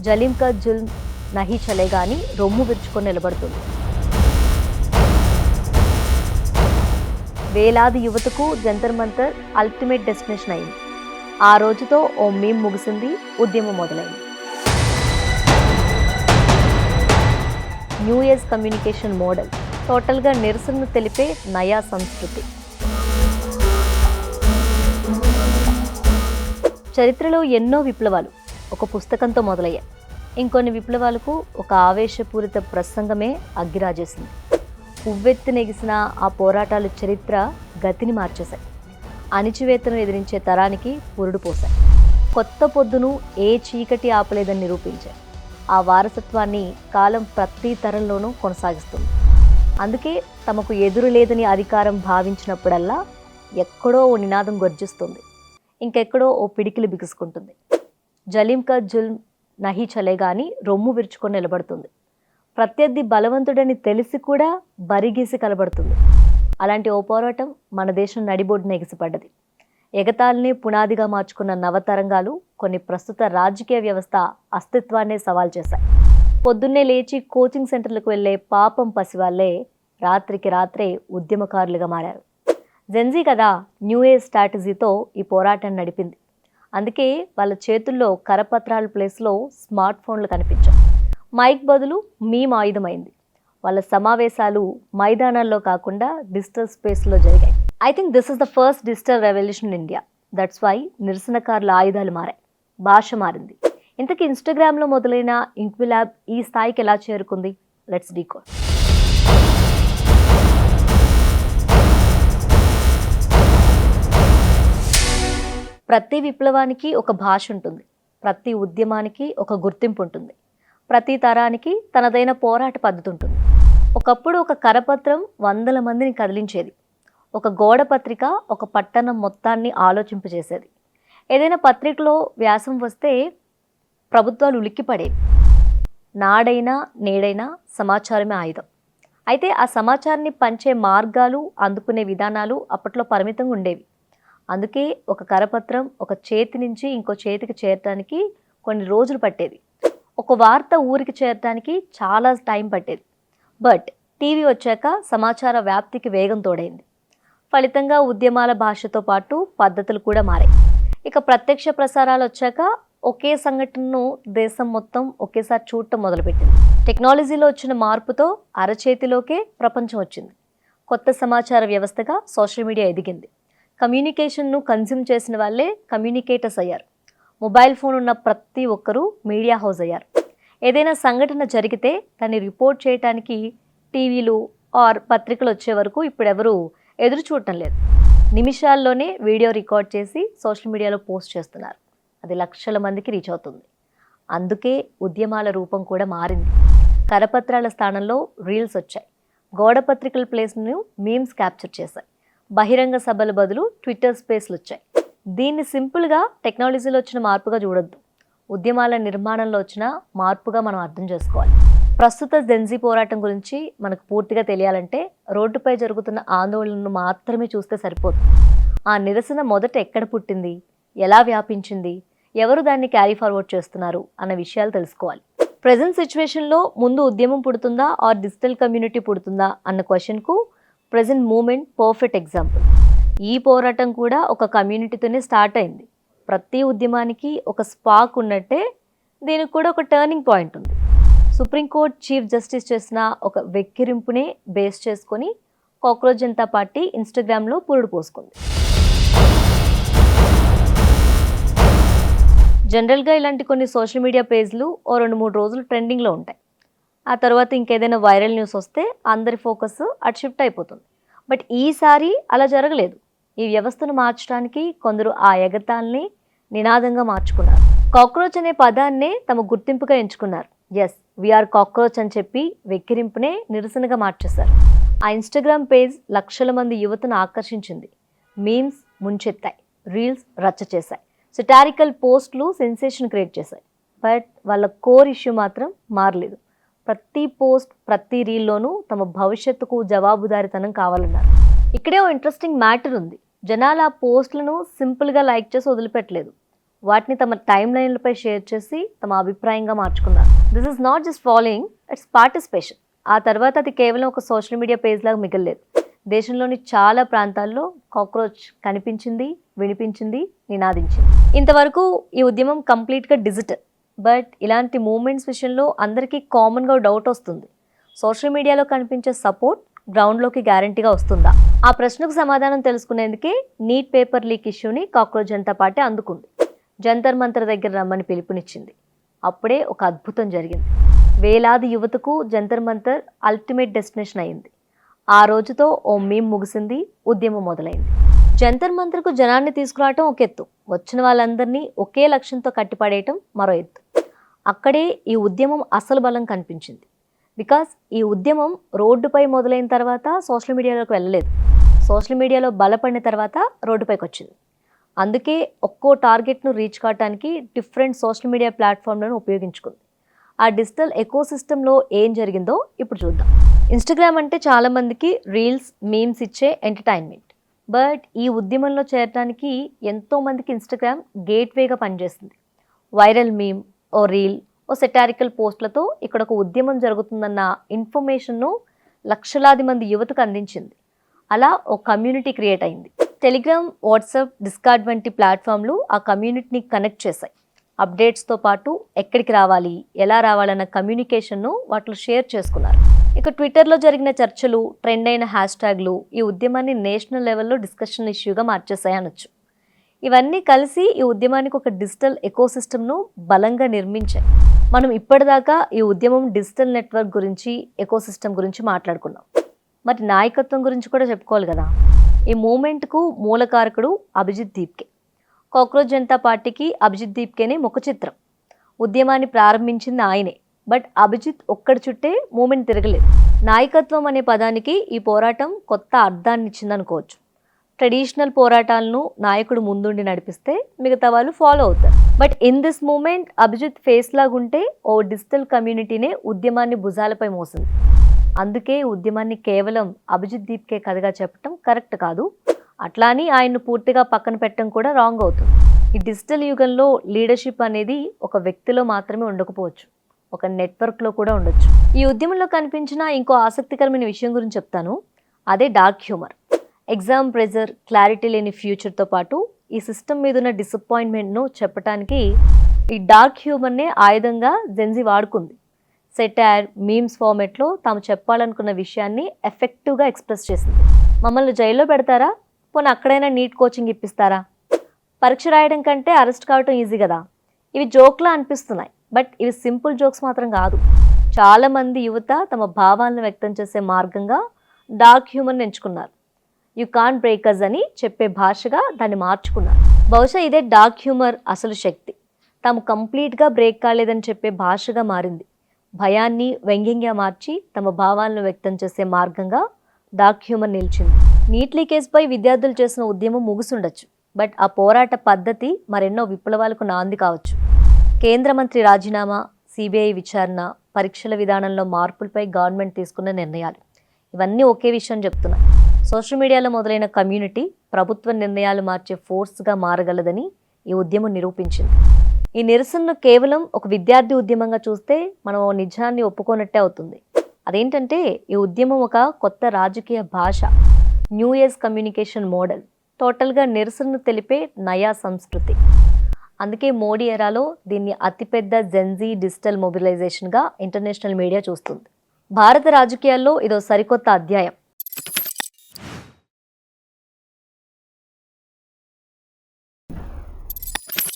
జలీం కా జుల్మ్ నహీ చలేగా అని రొమ్ము విరుచుకొని నిలబడుతుంది. వేలాది యువతకు జంతర్ మంతర్ అల్టిమేట్ డెస్టినేషన్ అయింది. ఆ రోజుతో ఓ మీమ్ ముగిసింది, ఉద్యమం మొదలైంది. న్యూ ఏజ్ కమ్యూనికేషన్ మోడల్, టోటల్గా నిరసనను తెలిపే నయా సంస్కృతి. చరిత్రలో ఎన్నో విప్లవాలు ఒక పుస్తకంతో మొదలయ్యాయి. ఇంకొన్ని విప్లవాలకు ఒక ఆవేశపూరిత ప్రసంగమే అగ్గిరాజేసింది. ఉవ్వెత్తునెగిసిన ఆ పోరాటాలు చరిత్ర గతిని మార్చేశాయి. అణిచివేతను ఎదిరించే తరానికి పురుడు పోశాయి. కొత్త పొద్దును ఏ చీకటి ఆపలేదని నిరూపించాయి. ఆ వారసత్వాన్ని కాలం ప్రతి తరంలోనూ కొనసాగిస్తుంది. అందుకే తమకు ఎదురు లేదని అధికారం భావించినప్పుడల్లా ఎక్కడో ఓ నినాదం గర్జిస్తుంది, ఇంకెక్కడో ఓ పిడికిలు బిగుసుకుంటుంది. జలీం కా జుల్మ్ నహీ చలేగా అని రొమ్ము విరుచుకొని నిలబడుతుంది. ప్రత్యర్థి బలవంతుడని తెలిసి కూడా బరిగీసి కలబడుతుంది. అలాంటి ఓ పోరాటం మన దేశం నడిబొడ్డున ఎగిసిపడ్డది. ఎగతాళిని పునాదిగా మార్చుకున్న నవతరంగాలు కొన్ని ప్రస్తుత రాజకీయ వ్యవస్థ అస్తిత్వాన్నే సవాల్ చేశాయి. పొద్దున్నే లేచి కోచింగ్ సెంటర్లకు వెళ్లే పాపం పసివాళ్లే రాత్రికి రాత్రే ఉద్యమకారులుగా మారారు. జెన్జీ కదా న్యూ ఏజ్ స్ట్రాటజీతో ఈ పోరాటాన్ని నడిపింది. అందుకే వాళ్ళ చేతుల్లో కరపత్రాల ప్లేస్లో స్మార్ట్ ఫోన్లు కనిపించాయి. మైక్ బదులు మీమ్ ఆయుధమైంది. వాళ్ళ సమావేశాలు మైదానాల్లో కాకుండా డిజిటల్ స్పేస్లో జరిగాయి. I think this is the first digital revolution in India. That's why నిరసనకారుల ఆయుధాలు మారాయి, భాష మారింది. ఇంతకీ ఇన్స్టాగ్రామ్లో మొదలైన ఇంక్విలాబ్ ఈ స్థాయికి ఎలా చేరుకుంది? Let's decode. ప్రతి విప్లవానికి ఒక భాష ఉంటుంది. ప్రతి ఉద్యమానికి ఒక గుర్తింపు ఉంటుంది. ప్రతి తరానికి తనదైన పోరాట పద్ధతి ఉంటుంది. ఒకప్పుడు ఒక కరపత్రం వందల మందిని కదిలించేది. ఒక గోడ పత్రిక ఒక పట్టణం మొత్తాన్ని ఆలోచింపజేసేది. ఏదైనా పత్రికలో వ్యాసం వస్తే ప్రభుత్వాలు ఉలిక్కిపడేవి. నాడైనా నేడైనా సమాచారమే ఆయుధం. అయితే ఆ సమాచారాన్ని పంచే మార్గాలు, అందుకునే విధానాలు అప్పట్లో పరిమితంగా ఉండేవి. అందుకే ఒక కరపత్రం ఒక చేతి నుంచి ఇంకో చేతికి చేరటానికి కొన్ని రోజులు పట్టేది. ఒక వార్త ఊరికి చేరటానికి చాలా టైం పట్టేది. బట్ టీవీ వచ్చాక సమాచార వ్యాప్తికి వేగం తోడైంది. ఫలితంగా ఉద్యమాల భాషతో పాటు పద్ధతులు కూడా మారాయి. ఇక ప్రత్యక్ష ప్రసారాలు వచ్చాక ఒకే సంఘటనను దేశం మొత్తం ఒకేసారి చూడటం మొదలుపెట్టింది. టెక్నాలజీలో వచ్చిన మార్పుతో అరచేతిలోకే ప్రపంచం వచ్చింది. కొత్త సమాచార వ్యవస్థగా సోషల్ మీడియా ఎదిగింది. కమ్యూనికేషన్ను కన్జ్యూమ్ చేసిన వాళ్ళే కమ్యూనికేటర్స్ అయ్యారు. మొబైల్ ఫోన్ ఉన్న ప్రతి ఒక్కరూ మీడియా హౌస్ అయ్యారు. ఏదైనా సంఘటన జరిగితే దాన్ని రిపోర్ట్ చేయడానికి టీవీలు ఆర్ పత్రికలు వచ్చే వరకు ఇప్పుడెవరూ ఎదురు చూడటం లేదు. నిమిషాల్లోనే వీడియో రికార్డ్ చేసి సోషల్ మీడియాలో పోస్ట్ చేస్తున్నారు. అది లక్షల మందికి రీచ్ అవుతుంది. అందుకే ఉద్యమాల రూపం కూడా మారింది. కరపత్రాల స్థానంలో రీల్స్ వచ్చాయి. గోడ పత్రికల ప్లేస్ను మీమ్స్ క్యాప్చర్ చేశాయి. బహిరంగ సభల బదులు ట్విట్టర్ స్పేస్లు వచ్చాయి. దీన్ని సింపుల్గా టెక్నాలజీలో వచ్చిన మార్పుగా చూడొద్దు, ఉద్యమాల నిర్మాణంలో వచ్చిన మార్పుగా మనం అర్థం చేసుకోవాలి. ప్రస్తుత జెన్జీ పోరాటం గురించి మనకు పూర్తిగా తెలియాలంటే రోడ్డుపై జరుగుతున్న ఆందోళనను మాత్రమే చూస్తే సరిపోదు. ఆ నిరసన మొదట ఎక్కడ పుట్టింది, ఎలా వ్యాపించింది, ఎవరు దాన్ని క్యారీ ఫార్వర్డ్ చేస్తున్నారు అన్న విషయాలు తెలుసుకోవాలి. ప్రెజెంట్ సిచ్యువేషన్లో ముందు ఉద్యమం పుడుతుందా ఆర్ డిజిటల్ కమ్యూనిటీ పుడుతుందా అన్న క్వశ్చన్కు ప్రెజెంట్ మూమెంట్ పర్ఫెక్ట్ ఎగ్జాంపుల్. ఈ పోరాటం కూడా ఒక కమ్యూనిటీతోనే స్టార్ట్ అయింది. ప్రతి ఉద్యమానికి ఒక స్పార్క్ ఉన్నట్టే దీనికి కూడా ఒక టర్నింగ్ పాయింట్ ఉంది. సుప్రీంకోర్టు చీఫ్ జస్టిస్ చేసిన ఒక వెక్కిరింపునే బేస్ చేసుకొని కాక్రోచ్ జనతా పార్టీ ఇన్స్టాగ్రామ్లో పురుడు పోసుకుంది. జనరల్గా ఇలాంటి కొన్ని సోషల్ మీడియా పేజ్లు ఓ 2-3 రోజులు ట్రెండింగ్లో ఉంటాయి. ఆ తర్వాత ఇంకేదైనా వైరల్ న్యూస్ వస్తే అందరి ఫోకస్ అటు షిఫ్ట్ అయిపోతుంది. బట్ ఈసారి అలా జరగలేదు. ఈ వ్యవస్థను మార్చడానికి కొందరు ఆ ఎగతాల్ని నినాదంగా మార్చుకున్నారు. కాక్రోచ్ అనే పదాన్నే తమ గుర్తింపుగా ఎంచుకున్నారు. ఎస్, వీఆర్ కాక్రోచ్ అని చెప్పి వెక్కిరింపునే నిరసనగా మార్చేశారు. ఆ ఇన్స్టాగ్రామ్ పేజ్ లక్షల మంది యువతను ఆకర్షించింది. మీమ్స్ ముంచెత్తాయి, రీల్స్ రచ్చ చేశాయి, సెటారికల్ పోస్టులు సెన్సేషన్ క్రియేట్ చేశాయి. బట్ వాళ్ళ కోర్ ఇష్యూ మాత్రం మారలేదు. ప్రతి పోస్ట్, ప్రతి రీల్లోనూ తమ భవిష్యత్తుకు జవాబుదారీతనం కావాలన్నారు. ఇక్కడే ఓ ఇంట్రెస్టింగ్ మ్యాటర్ ఉంది. జనాలు ఆ పోస్టులను సింపుల్గా లైక్ చేసి వదిలిపెట్టలేదు. వాటిని తమ టైమ్ లైన్లపై షేర్ చేసి తమ అభిప్రాయంగా మార్చుకున్నారు. This is not just following, it's participation. ఆ తర్వాత అది కేవలం ఒక సోషల్ మీడియా పేజ్ లాగా మిగలలేదు. దేశంలోని చాలా ప్రాంతాల్లో కాక్రోచ్ కనిపించింది, వినిపించింది, నినాదించింది. ఇంతవరకు ఈ ఉద్యమం కంప్లీట్గా డిజిటల్. బట్ ఇలాంటి మూమెంట్స్ విషయంలో అందరికీ కామన్గా డౌట్ వస్తుంది. సోషల్ మీడియాలో కనిపించే సపోర్ట్ గ్రౌండ్లోకి గ్యారంటీగా వస్తుందా? ఆ ప్రశ్నకు సమాధానం తెలుసుకునేందుకే నీట్ పేపర్ లీక్ ఇష్యూని కాక్రోచ్ జనతా పార్టీ అందుకుంది. జంతర్ మంతర్ దగ్గర రమ్మని పిలుపునిచ్చింది. అప్పుడే ఒక అద్భుతం జరిగింది. వేలాది యువతకు జంతర్ మంతర్ అల్టిమేట్ డెస్టినేషన్ అయింది. ఆ రోజుతో ఓ మీమ్ ముగిసింది, ఉద్యమం మొదలైంది. జంతర్ మంతర్కు జనాన్ని తీసుకురావటం ఒక ఎత్తు, వచ్చిన వాళ్ళందరినీ ఒకే లక్ష్యంతో కట్టిపడేయటం మరో ఎత్తు. అక్కడే ఈ ఉద్యమం అసలు బలం కనిపించింది. బికాస్ ఈ ఉద్యమం రోడ్డుపై మొదలైన తర్వాత సోషల్ మీడియాలోకి వెళ్ళలేదు. సోషల్ మీడియాలో బలపడిన తర్వాత రోడ్డుపైకి వచ్చింది. అందుకే ఒక్కో టార్గెట్ను రీచ్ కావడానికి డిఫరెంట్ సోషల్ మీడియా ప్లాట్ఫామ్లను ఉపయోగించుకుంది. ఆ డిజిటల్ ఎకోసిస్టంలో ఏం జరిగిందో ఇప్పుడు చూద్దాం. ఇన్స్టాగ్రామ్ అంటే చాలామందికి రీల్స్, మీమ్స్ ఇచ్చే ఎంటర్టైన్మెంట్. బట్ ఈ ఉద్యమంలో చేరడానికి ఎంతోమందికి ఇన్స్టాగ్రామ్ గేట్వేగా పనిచేస్తుంది. వైరల్ మీమ్, ఓ రీల్, ఓ సెటారికల్ పోస్ట్లతో ఇక్కడ ఒక ఉద్యమం జరుగుతుందన్న ఇన్ఫర్మేషన్ను లక్షలాది మంది యువతకు అందించింది. అలా ఓ కమ్యూనిటీ క్రియేట్ అయింది. టెలిగ్రామ్, వాట్సాప్, డిస్కార్డ్ వంటి ప్లాట్ఫామ్లు ఆ కమ్యూనిటీని కనెక్ట్ చేశాయి. అప్డేట్స్తో పాటు ఎక్కడికి రావాలి, ఎలా రావాలన్న కమ్యూనికేషన్ను వాటిలో షేర్ చేసుకున్నారు. ఇక ట్విట్టర్లో జరిగిన చర్చలు, ట్రెండ్ అయిన హ్యాష్ ట్యాగ్లు ఈ ఉద్యమాన్ని నేషనల్ లెవెల్లో డిస్కషన్ ఇష్యూగా మార్చేశాయి అనొచ్చు. ఇవన్నీ కలిసి ఈ ఉద్యమానికి ఒక డిజిటల్ ఎకోసిస్టమ్ను బలంగా నిర్మించాయి. మనం ఇప్పటిదాకా ఈ ఉద్యమం డిజిటల్ నెట్వర్క్ గురించి, ఎకోసిస్టమ్ గురించి మాట్లాడుకున్నాం. మరి నాయకత్వం గురించి కూడా చెప్పుకోవాలి కదా. ఈ మూమెంట్కు మూలకారకుడు అభిజిత్ దీప్కే. కాక్రోచ్ జనతా పార్టీకి అభిజిత్ దీప్కేనే ముఖ చిత్రం. ఉద్యమాన్ని ప్రారంభించింది ఆయనే. బట్ అభిజిత్ ఒక్కడి చుట్టే మూమెంట్ తిరగలేదు. నాయకత్వం అనే పదానికి ఈ పోరాటం కొత్త అర్థాన్ని ఇచ్చిందనుకోవచ్చు. ట్రెడిషనల్ పోరాటాలను నాయకుడు ముందుండి నడిపిస్తే మిగతా వాళ్ళు ఫాలో అవుతారు. But in this moment Abhijit face లాగుంటే ఓ డిజిటల్ కమ్యూనిటీనే ఉద్యమాన్ని భుజాలపై మోసింది. అందుకే ఉద్యమాన్ని కేవలం అభిజిత్ దీప్కే కథగా చెప్పడం కరెక్ట్ కాదు. అట్లా అని ఆయన్ను పూర్తిగా పక్కన పెట్టడం కూడా రాంగ్ అవుతుంది. ఈ డిజిటల్ యుగంలో లీడర్షిప్ అనేది ఒక వ్యక్తిలో మాత్రమే ఉండకపోవచ్చు, ఒక నెట్వర్క్లో కూడా ఉండొచ్చు. ఈ ఉద్యమంలో కనిపించిన ఇంకో ఆసక్తికరమైన విషయం గురించి చెప్తాను. అదే dark humour. Exam pressure, clarity లేని ఫ్యూచర్తో పాటు ఈ సిస్టమ్ మీద ఉన్న డిసప్పాయింట్మెంట్ను చెప్పడానికి ఈ డార్క్ హ్యూమర్నే ఆయుధంగా జెన్జీ వాడుకుంది. సెటైర్, మీమ్స్ ఫార్మేట్లో తాము చెప్పాలనుకున్న విషయాన్ని ఎఫెక్టివ్గా ఎక్స్ప్రెస్ చేసింది. మమ్మల్ని జైల్లో పెడతారా, పోనీ అక్కడైనా నీట్ కోచింగ్ ఇప్పిస్తారా, పరీక్ష రాయడం కంటే అరెస్ట్ కావటం ఈజీ కదా. ఇవి జోక్లా అనిపిస్తున్నాయి. బట్ ఇవి సింపుల్ జోక్స్ మాత్రం కాదు. చాలామంది యువత తమ భావాలను వ్యక్తం చేసే మార్గంగా డార్క్ హ్యూమర్ని ఎంచుకున్నారు. యు కాంట్ బ్రేక్ అస్ అని చెప్పే భాషగా దాన్ని మార్చుకున్నారు. బహుశా ఇదే డార్క్ హ్యూమర్ అసలు శక్తి. తాము కంప్లీట్గా బ్రేక్ కాలేదని చెప్పే భాషగా మారింది. భయాన్ని వ్యంగ్యంగా మార్చి తమ భావాలను వ్యక్తం చేసే మార్గంగా డార్క్ హ్యూమర్ నిలిచింది. నీట్ లీకేజ్పై విద్యార్థులు చేసిన ఉద్యమం ముగుసుండొచ్చు. బట్ ఆ పోరాట పద్ధతి మరెన్నో విప్లవాలకు నాంది కావచ్చు. కేంద్ర మంత్రి రాజీనామా, సిబిఐ విచారణ, పరీక్షల విధానంలో మార్పులపై గవర్నమెంట్ తీసుకున్న నిర్ణయాలు, ఇవన్నీ ఒకే విషయం చెప్తున్నాయి. సోషల్ మీడియాలో మొదలైన కమ్యూనిటీ ప్రభుత్వ నిర్ణయాలు మార్చే ఫోర్స్గా మారగలదని ఈ ఉద్యమం నిరూపించింది. ఈ నిరసనను కేవలం ఒక విద్యార్థి ఉద్యమంగా చూస్తే మనం నిజాన్ని ఒప్పుకోనట్టే అవుతుంది. అదేంటంటే ఈ ఉద్యమం ఒక కొత్త రాజకీయ భాష, న్యూ ఏజ్ కమ్యూనికేషన్ మోడల్, టోటల్గా నిరసనను తెలిపే నయా సంస్కృతి. అందుకే మోడీ ఎరాలో దీన్ని అతిపెద్ద జెన్జీ డిజిటల్ మొబిలైజేషన్గా ఇంటర్నేషనల్ మీడియా చూస్తుంది. భారత రాజకీయాల్లో ఇదో సరికొత్త అధ్యాయం.